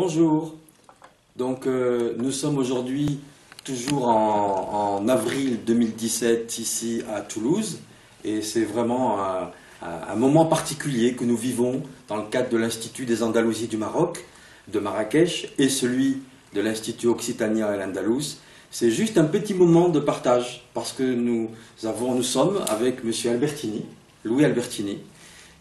Bonjour, donc nous sommes aujourd'hui toujours en avril 2017 ici à Toulouse et c'est vraiment un moment particulier que nous vivons dans le cadre de l'Institut des Andalousies du Maroc, de Marrakech et celui de l'Institut Occitania et Andalous. C'est juste un petit moment de partage parce que nous sommes avec M. Albertini, Louis Albertini,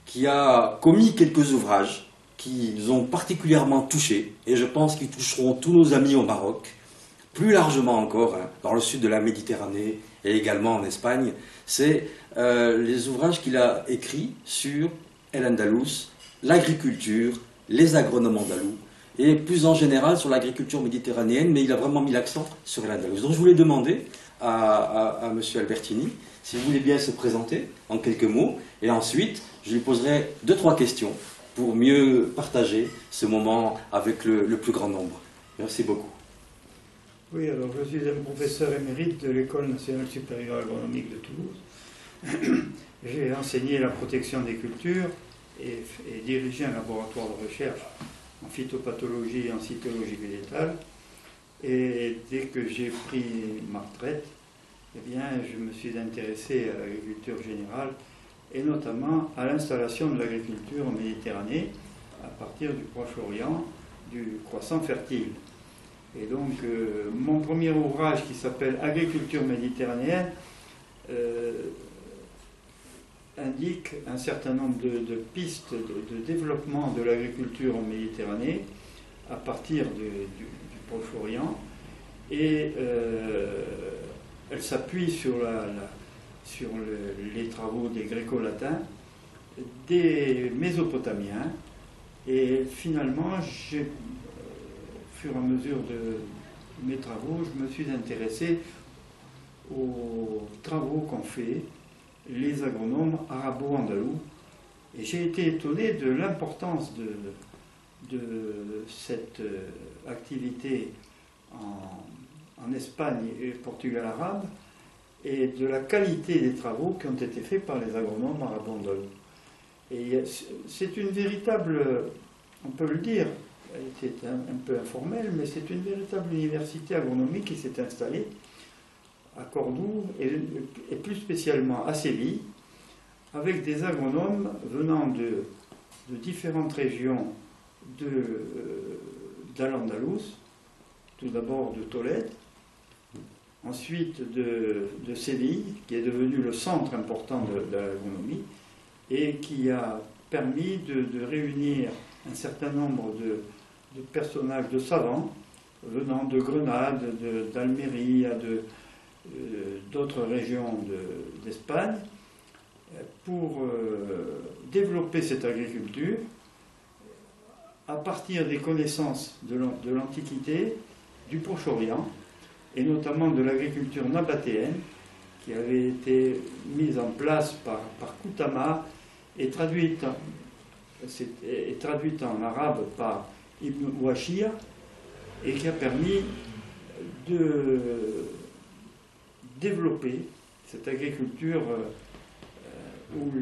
qui a commis quelques ouvrages qui nous ont particulièrement touchés, et je pense qu'ils toucheront tous nos amis au Maroc, plus largement encore dans le sud de la Méditerranée et également en Espagne. C'est les ouvrages qu'il a écrits sur El Andalous, l'agriculture, les agronomes andalous, et plus en général sur l'agriculture méditerranéenne, mais il a vraiment mis l'accent sur El Andalous. Donc je voulais demander à M. Albertini si vous voulez bien se présenter en quelques mots, et ensuite je lui poserai 2-3 questions pour mieux partager ce moment avec le plus grand nombre. Merci beaucoup. Oui, alors je suis un professeur émérite de l'École nationale supérieure agronomique de Toulouse. J'ai enseigné la protection des cultures et dirigé un laboratoire de recherche en phytopathologie et en cytologie végétale. Et dès que j'ai pris ma retraite, eh bien, je me suis intéressé à l'agriculture générale et notamment à l'installation de l'agriculture en Méditerranée à partir du Proche-Orient, du croissant fertile. Et donc, mon premier ouvrage qui s'appelle Agriculture méditerranéenne indique un certain nombre de pistes de développement de l'agriculture en Méditerranée à partir du Proche-Orient, et elle s'appuie sur les travaux des Gréco-latins, des Mésopotamiens, et finalement, au fur et à mesure de mes travaux, je me suis intéressé aux travaux qu'ont fait les agronomes arabo-andalous, et j'ai été étonné de l'importance de cette activité en Espagne et Portugal arabe, et de la qualité des travaux qui ont été faits par les agronomes arabo-andalous. Et c'est une véritable, on peut le dire, c'est un peu informel, mais c'est une véritable université agronomique qui s'est installée à Cordoue et plus spécialement à Séville, avec des agronomes venant de différentes régions d'Al-Andalus, tout d'abord de Tolède, ensuite de Séville, qui est devenu le centre important de l'agronomie, et qui a permis de réunir un certain nombre de personnages, de savants, venant de Grenade, d'Almérie, d'autres régions d'Espagne, pour développer cette agriculture à partir des connaissances de l'Antiquité, du Proche-Orient, et notamment de l'agriculture nabatéenne, qui avait été mise en place par Koutama et traduite en arabe par Ibn Ouachia, et qui a permis de développer cette agriculture où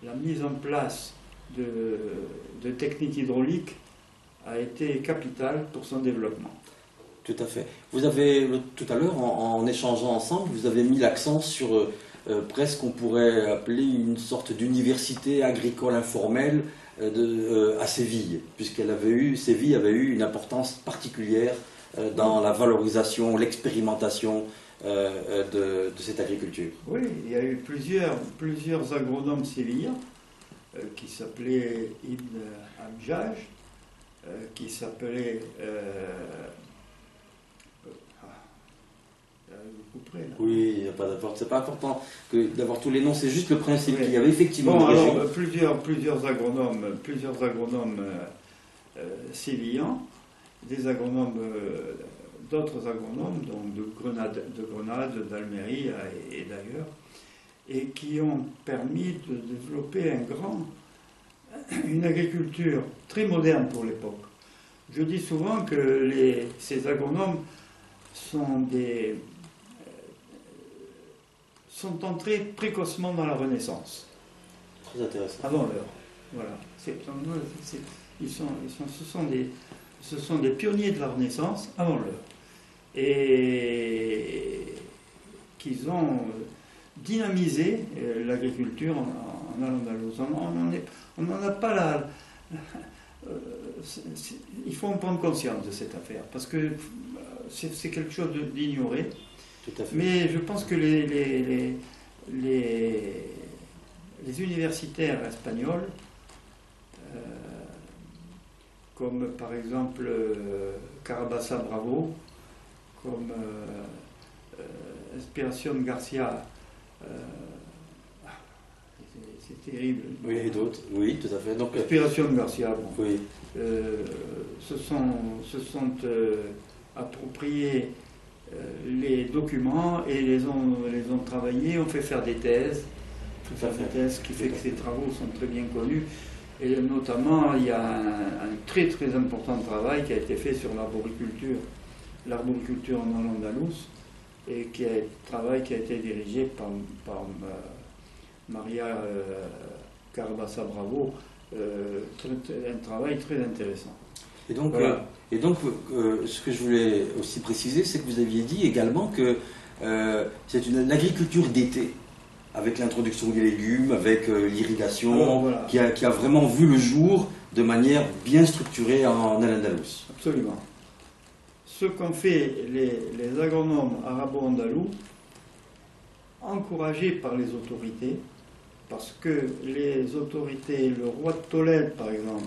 la mise en place de techniques hydrauliques a été capitale pour son développement. Tout à fait. Vous avez, tout à l'heure, en échangeant ensemble, vous avez mis l'accent sur presque, on pourrait appeler une sorte d'université agricole informelle à Séville, Séville avait eu une importance particulière dans la valorisation, l'expérimentation de cette agriculture. Oui, il y a eu plusieurs agronomes sévillans qui s'appelaient Ibn Amjaj, qui s'appelait... Oui, c'est pas important d'avoir tous les noms, c'est juste le principe qu'il y avait effectivement des régions. Plusieurs agronomes sévillans, des agronomes, d'autres agronomes, donc de Grenade, d'Almérie et d'ailleurs, et qui ont permis de développer une agriculture très moderne pour l'époque. Je dis souvent que ces agronomes sont entrés précocement dans la Renaissance. Très intéressant. Avant l'heure. Voilà. Ce sont des pionniers de la Renaissance avant l'heure. Et qu'ils ont dynamisé l'agriculture en Al-Andalus. On n'en a pas la... il faut en prendre conscience de cette affaire, parce que c'est quelque chose d'ignoré. Tout à fait. Mais je pense que les universitaires espagnols, comme par exemple Carabassa Bravo, comme Inspiración Garcia, c'est terrible. Oui, et d'autres, oui, tout à fait. Donc, Inspiración Garcia, bon. oui. Se sont appropriés les documents et les ont travaillés, ont fait faire des thèses. Ce qui fait que ces travaux sont très bien connus. Et notamment, il y a un très très important travail qui a été fait sur l'arboriculture en Al-Andalus, et travail qui a été dirigé par Maria Carabassa Bravo, un travail très intéressant. Et donc, voilà. Ce que je voulais aussi préciser, c'est que vous aviez dit également que c'est une agriculture d'été, avec l'introduction des légumes, avec l'irrigation, voilà. qui a vraiment vu le jour de manière bien structurée en Al-Andalus. Absolument. Ce qu'ont fait les agronomes arabo-andalous, encouragés par les autorités, parce que les autorités, le roi de Tolède par exemple,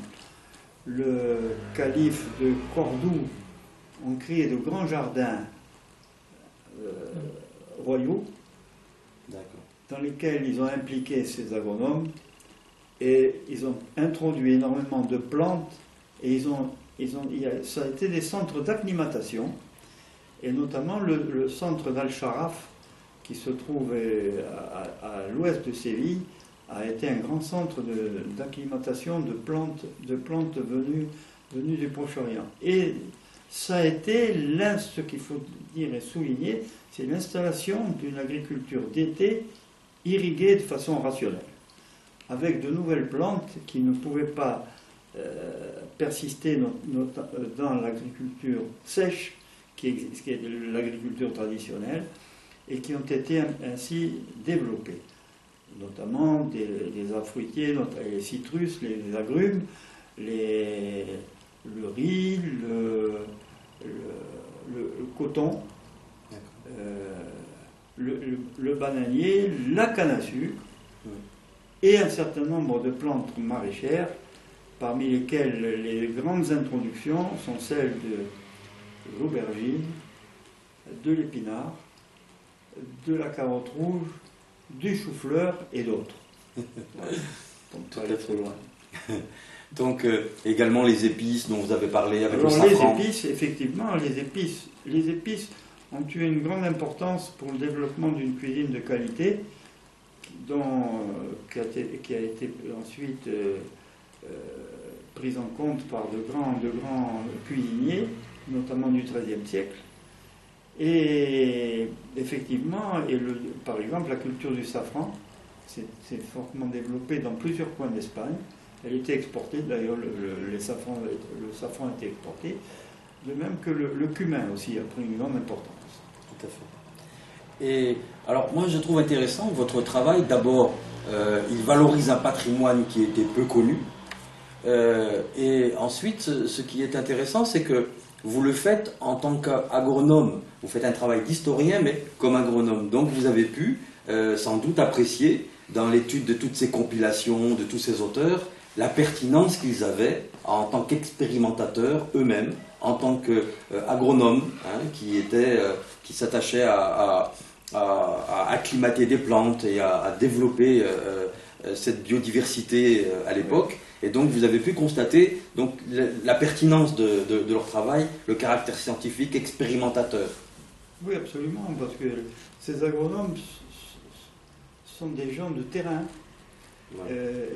le calife de Cordoue, ont créé de grands jardins royaux, dans lesquels ils ont impliqué ces agronomes, et ils ont introduit énormément de plantes, et ça a été des centres d'acclimatation, et notamment le centre d'Al-Sharaf, qui se trouve à l'ouest de Séville, a été un grand centre d'acclimatation de plantes venues du Proche-Orient. Et ça a été, ce qu'il faut dire et souligner, c'est l'installation d'une agriculture d'été irriguée de façon rationnelle, avec de nouvelles plantes qui ne pouvaient pas persister dans l'agriculture sèche, qui est l'agriculture traditionnelle, et qui ont été ainsi développées, notamment des arbres fruitiers, les citrus, les agrumes, le riz, le coton, le bananier, la canne à sucre, et un certain nombre de plantes maraîchères, parmi lesquelles les grandes introductions sont celles de l'aubergine, de l'épinard, de la carotte rouge, du chou-fleur et d'autres. Voilà. Donc, tout à fait loin. Donc, également les épices dont vous avez parlé avec le safran. Les épices, effectivement, les épices ont eu une grande importance pour le développement d'une cuisine de qualité, qui a été ensuite prise en compte par de grands cuisiniers, notamment du XIIIe siècle. Et effectivement, par exemple, la culture du safran s'est fortement développée dans plusieurs coins d'Espagne. Elle était exportée, d'ailleurs le safran a été exporté, de même que le cumin aussi a pris une grande importance. Tout à fait. Et alors moi je trouve intéressant votre travail. D'abord, il valorise un patrimoine qui était peu connu. Et ensuite, ce qui est intéressant, c'est que vous le faites en tant qu'agronome. Vous faites un travail d'historien, mais comme agronome. Donc vous avez pu sans doute apprécier, dans l'étude de toutes ces compilations, de tous ces auteurs, la pertinence qu'ils avaient en tant qu'expérimentateurs eux-mêmes, en tant qu'agronomes, qui s'attachaient à acclimater des plantes et à développer cette biodiversité à l'époque. Et donc vous avez pu constater donc, la pertinence de leur travail, le caractère scientifique, expérimentateur. Oui, absolument, parce que ces agronomes sont des gens de terrain. Ouais.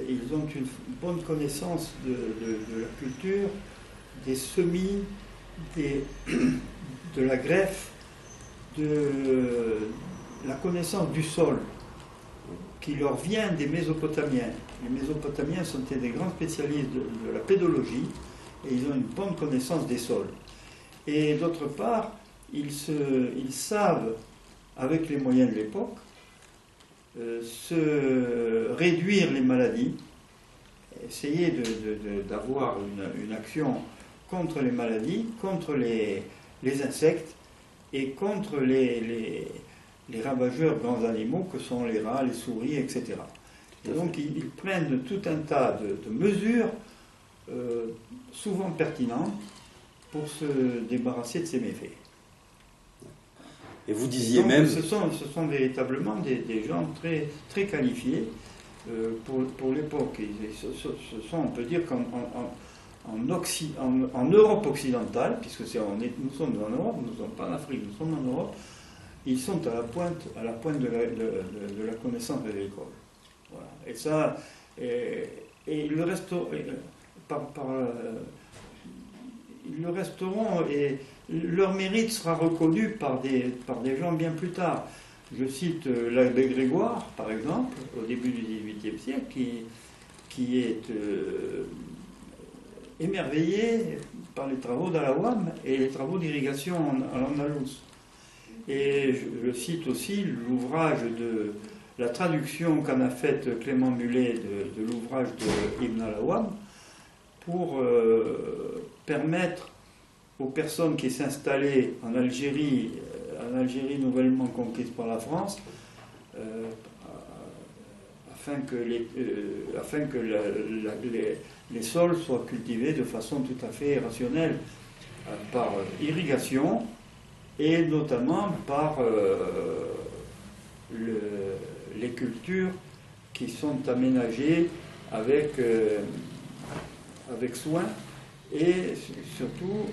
Ils ont une bonne connaissance de la culture, des semis, de la greffe, de la connaissance du sol, qui leur vient des Mésopotamiens. les Mésopotamiens sont des grands spécialistes de la pédologie et ils ont une bonne connaissance des sols. Et d'autre part, ils savent, avec les moyens de l'époque, se réduire les maladies, essayer d'avoir une action contre les maladies, contre les insectes et contre les ravageurs grands animaux que sont les rats, les souris, etc. Et donc ils prennent tout un tas de mesures souvent pertinentes pour se débarrasser de ces méfaits. Et vous disiez donc, même... Ce sont véritablement des gens très, très qualifiés pour l'époque. Ce sont, on peut dire en Europe occidentale, puisque nous sommes en Europe, nous ne sommes pas en Afrique, nous sommes en Europe, ils sont à la pointe de la connaissance agricole. Voilà. Et ça, ils le resteront et leur mérite sera reconnu par des gens bien plus tard. Je cite l'abbé Grégoire, par exemple, au début du XVIIIe siècle, qui est émerveillé par les travaux d'Alawam et les travaux d'irrigation en Andalouse. Et je cite aussi l'ouvrage de la traduction qu'en a faite Clément Mulet de l'ouvrage de Ibn Alawam pour permettre aux personnes qui s'installaient en Algérie nouvellement conquise par la France, afin que les sols soient cultivés de façon tout à fait rationnelle par irrigation et notamment par les cultures qui sont aménagées avec soin et surtout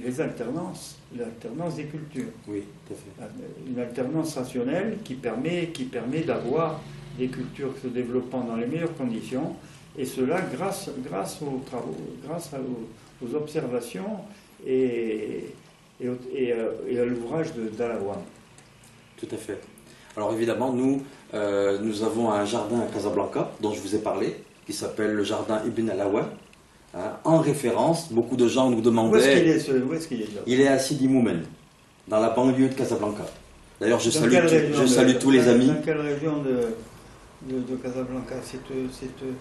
l'alternance des cultures. Oui, tout à fait. Une alternance rationnelle qui permet d'avoir des cultures se développant dans les meilleures conditions, et cela grâce aux travaux, grâce aux observations et à l'ouvrage d'Alawam. Tout à fait. Alors évidemment, nous avons un jardin à Casablanca, dont je vous ai parlé, qui s'appelle le jardin Ibn Alawam. En référence, beaucoup de gens nous demandaient... Où est-ce qu'il est là ? Il est à Sidi Moumen, dans la banlieue de Casablanca. D'ailleurs, je salue tous les amis. Dans quelle région de Casablanca?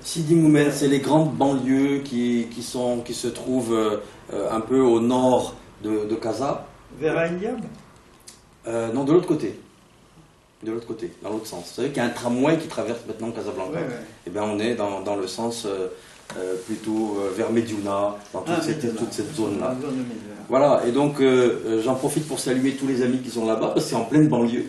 Sidi Moumen, c'est les grandes banlieues qui se trouvent un peu au nord de Casa. Vers Ain Diab ? Non, de l'autre côté. De l'autre côté, dans l'autre sens. Vous savez qu'il y a un tramway qui traverse maintenant Casablanca. Ouais. Et bien, on est dans le sens plutôt vers Mediouna, dans toute cette zone-là. Voilà, et donc j'en profite pour saluer tous les amis qui sont là-bas, parce que c'est en pleine banlieue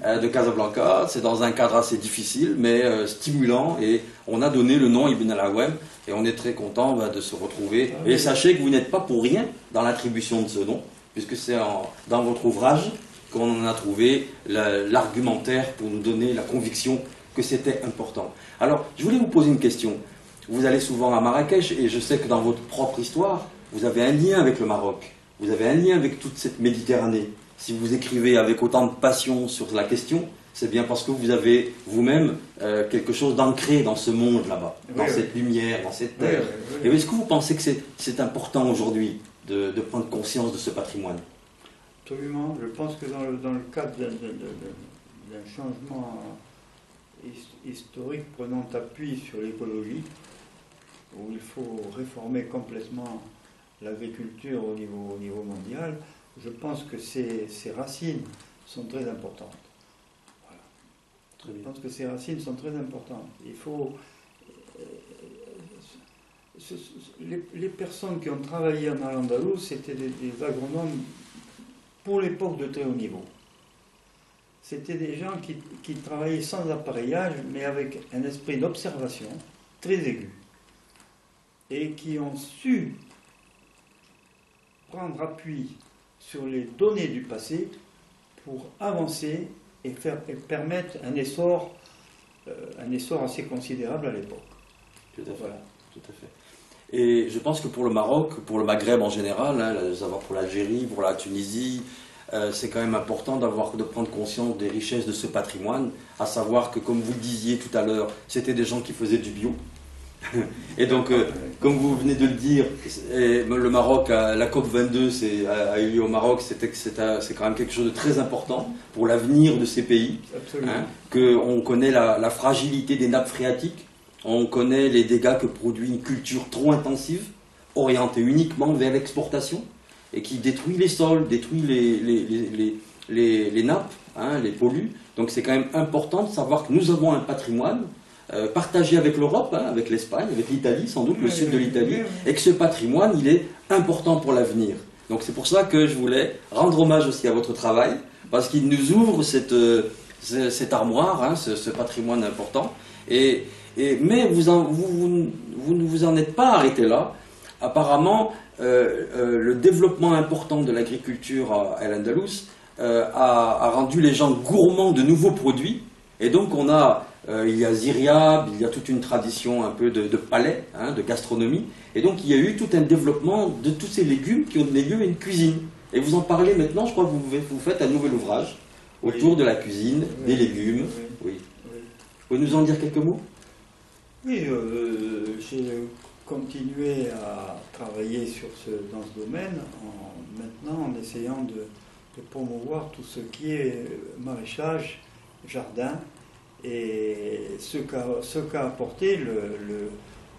de Casablanca. C'est dans un cadre assez difficile, mais stimulant, et on a donné le nom Ibn Alawam, et on est très content de se retrouver. Et sachez que vous n'êtes pas pour rien dans l'attribution de ce nom, puisque c'est dans votre ouvrage qu'on a trouvé l'argumentaire pour nous donner la conviction que c'était important. Alors, je voulais vous poser une question. Vous allez souvent à Marrakech, et je sais que dans votre propre histoire, vous avez un lien avec le Maroc. Vous avez un lien avec toute cette Méditerranée. Si vous écrivez avec autant de passion sur la question, c'est bien parce que vous avez vous-même quelque chose d'ancré dans ce monde là-bas, dans cette lumière, dans cette terre. Et est-ce que vous pensez que c'est important aujourd'hui de prendre conscience de ce patrimoine ? Absolument. Je pense que dans le cadre d'un changement historique prenant appui sur l'écologie, où il faut réformer complètement l'agriculture au niveau mondial, je pense que ces racines sont très importantes. Voilà. Je pense que ces racines sont très importantes. Il faut... les personnes qui ont travaillé en Al-Andalus, c'était des agronomes pour l'époque de très haut niveau. C'était des gens qui travaillaient sans appareillage, mais avec un esprit d'observation très aigu, et qui ont su prendre appui sur les données du passé pour avancer et permettre un essor assez considérable à l'époque. Tout à fait. Voilà. Tout à fait. Et je pense que pour le Maroc, pour le Maghreb en général, pour l'Algérie, pour la Tunisie, c'est quand même important de prendre conscience des richesses de ce patrimoine, à savoir que, comme vous le disiez tout à l'heure, c'était des gens qui faisaient du bio. Et donc, comme vous venez de le dire, le Maroc, la COP22 a eu lieu au Maroc, c'est quand même quelque chose de très important pour l'avenir de ces pays. Hein, qu'on connaît la fragilité des nappes phréatiques, on connaît les dégâts que produit une culture trop intensive, orientée uniquement vers l'exportation, et qui détruit les sols, détruit les nappes, hein, les pollue. Donc c'est quand même important de savoir que nous avons un patrimoine partagé avec l'Europe, hein, avec l'Espagne, avec l'Italie, sans doute le sud de l'Italie, et que ce patrimoine, il est important pour l'avenir. Donc c'est pour ça que je voulais rendre hommage aussi à votre travail, parce qu'il nous ouvre cette armoire, hein, ce patrimoine important. Mais vous ne vous en êtes pas arrêté là. Apparemment, le développement important de l'agriculture à Al-Andalus a rendu les gens gourmands de nouveaux produits. Et donc il y a Ziryab, il y a toute une tradition un peu de palais, hein, de gastronomie. Et donc il y a eu tout un développement de tous ces légumes qui ont donné lieu à une cuisine. Et vous en parlez maintenant, je crois que vous faites un nouvel ouvrage autour de la cuisine, des légumes. Oui. Vous pouvez nous en dire quelques mots? Oui, j'ai continué à travailler dans ce domaine maintenant en essayant de promouvoir tout ce qui est maraîchage, jardin, et ce qu'a apporté,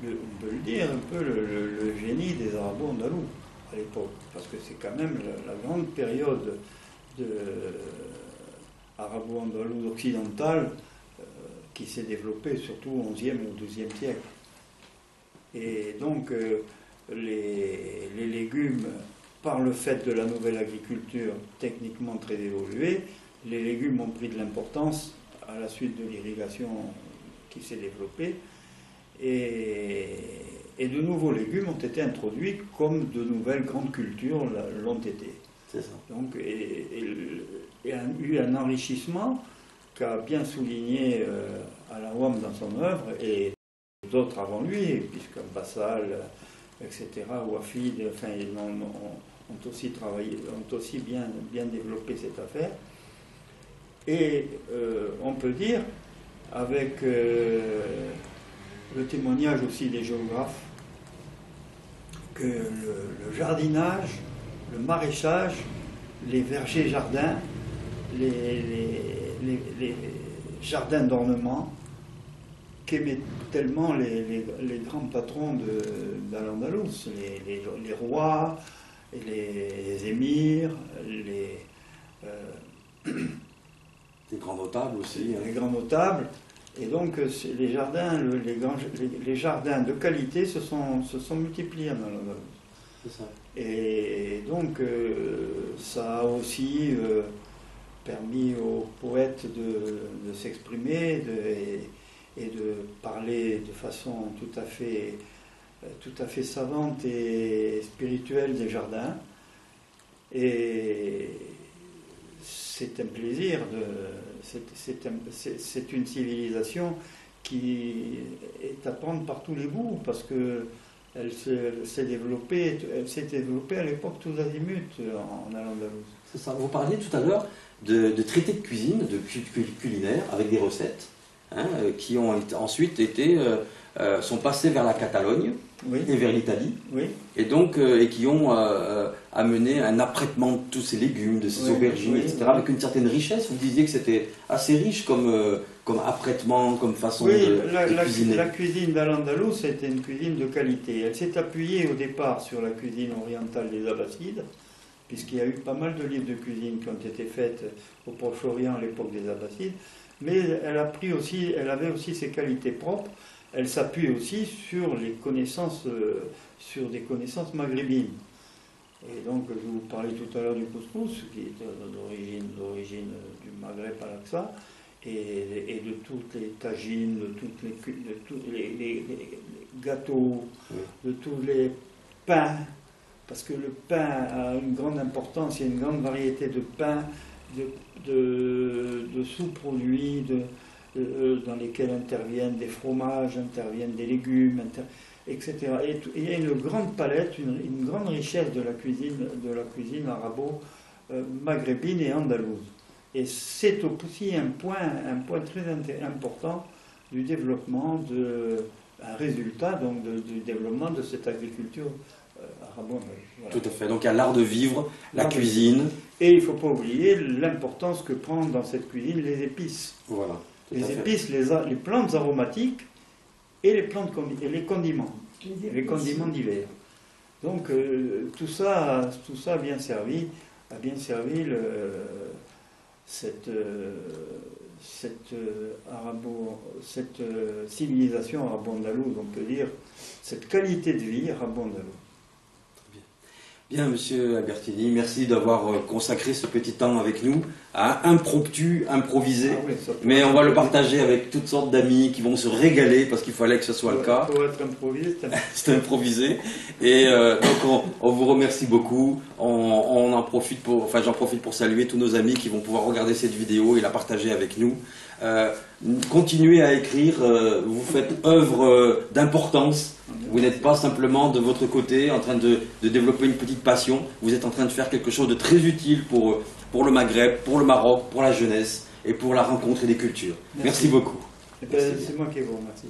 on peut le dire, un peu le génie des Arabo-Andalous à l'époque, parce que c'est quand même la grande période arabo-andalouse occidentale qui s'est développée surtout au XIe et au XIIe siècle. Et donc les légumes, par le fait de la nouvelle agriculture techniquement très évoluée, les légumes ont pris de l'importance à la suite de l'irrigation qui s'est développée, et de nouveaux légumes ont été introduits comme de nouvelles grandes cultures l'ont été. C'est ça. Donc, il y a eu un enrichissement qu'a bien souligné Al-Awwam dans son œuvre, et d'autres avant lui, puisque Bassal, etc., Wafid, enfin, ont aussi travaillé, ont aussi bien développé cette affaire. Et on peut dire, avec le témoignage aussi des géographes, que le jardinage, le maraîchage, les vergers-jardins, les jardins d'ornement, qu'aimaient tellement les grands patrons d'Al-Andalus, les rois, les émirs, les grands notables aussi. Les grands notables. Et donc les jardins de qualité se sont multipliés en Al-Andalus. C'est ça. Et donc ça a aussi permis aux poètes de s'exprimer et de parler de façon tout à fait savante et spirituelle des jardins. Et c'est un plaisir, c'est une civilisation qui est à prendre par tous les bouts, parce que elle s'est développée à l'époque tous azimuts en Al-Andalus. C'est ça. Vous parliez tout à l'heure de traités de cuisine, de culinaire, avec des recettes, hein, qui ont ensuite sont passés vers la Catalogne, oui, et vers l'Italie, oui, et donc et qui ont amené un apprêtement de tous ces légumes, de ces, oui, aubergines, oui, etc., oui, avec une certaine richesse. Vous disiez que c'était assez riche comme apprêtement, comme façon, oui, de cuisiner. La cuisine d'Al-Andalus était une cuisine de qualité. Elle s'est appuyée au départ sur la cuisine orientale des Abbassides, puisqu'il y a eu pas mal de livres de cuisine qui ont été faits au Proche-Orient à l'époque des Abbassides, mais elle avait aussi ses qualités propres. Elle s'appuie aussi sur des connaissances maghrébines. Et donc, je vous parlais tout à l'heure du couscous, qui est d'origine du Maghreb à l'Aqsa, et de toutes les tagines, de tous les gâteaux, de tous les pains, parce que le pain a une grande importance, il y a une grande variété de pains, de sous-produits, dans lesquels interviennent des fromages, interviennent des légumes, etc. Et il y a une grande palette, une grande richesse de la cuisine maghrébine et andalouse. Et c'est aussi un point très important du développement un résultat donc du développement de cette agriculture arabo-andalouse. Voilà. Tout à fait. Donc il y a l'art de vivre, la cuisine. Et il ne faut pas oublier l'importance que prend dans cette cuisine les épices. Voilà. Les épices, les plantes aromatiques et les condiments. Les condiments d'hiver. Donc tout ça a bien servi cette civilisation arabo-andalouse, on peut dire, cette qualité de vie arabo-andalouse. Bien, Monsieur Albertini, merci d'avoir consacré ce petit temps avec nous à impromptu, improvisé. Ah oui, mais on va le partager avec toutes sortes d'amis qui vont se régaler parce qu'il fallait que ce soit le cas. Pour être improvisé, c'est improvisé. Et donc on vous remercie beaucoup. J'en profite pour saluer tous nos amis qui vont pouvoir regarder cette vidéo et la partager avec nous. Continuez à écrire, vous faites œuvre d'importance. Vous n'êtes pas simplement de votre côté en train de développer une petite passion, vous êtes en train de faire quelque chose de très utile pour le Maghreb, pour le Maroc, pour la jeunesse et pour la rencontre des cultures. Merci beaucoup. C'est moi qui vous remercie.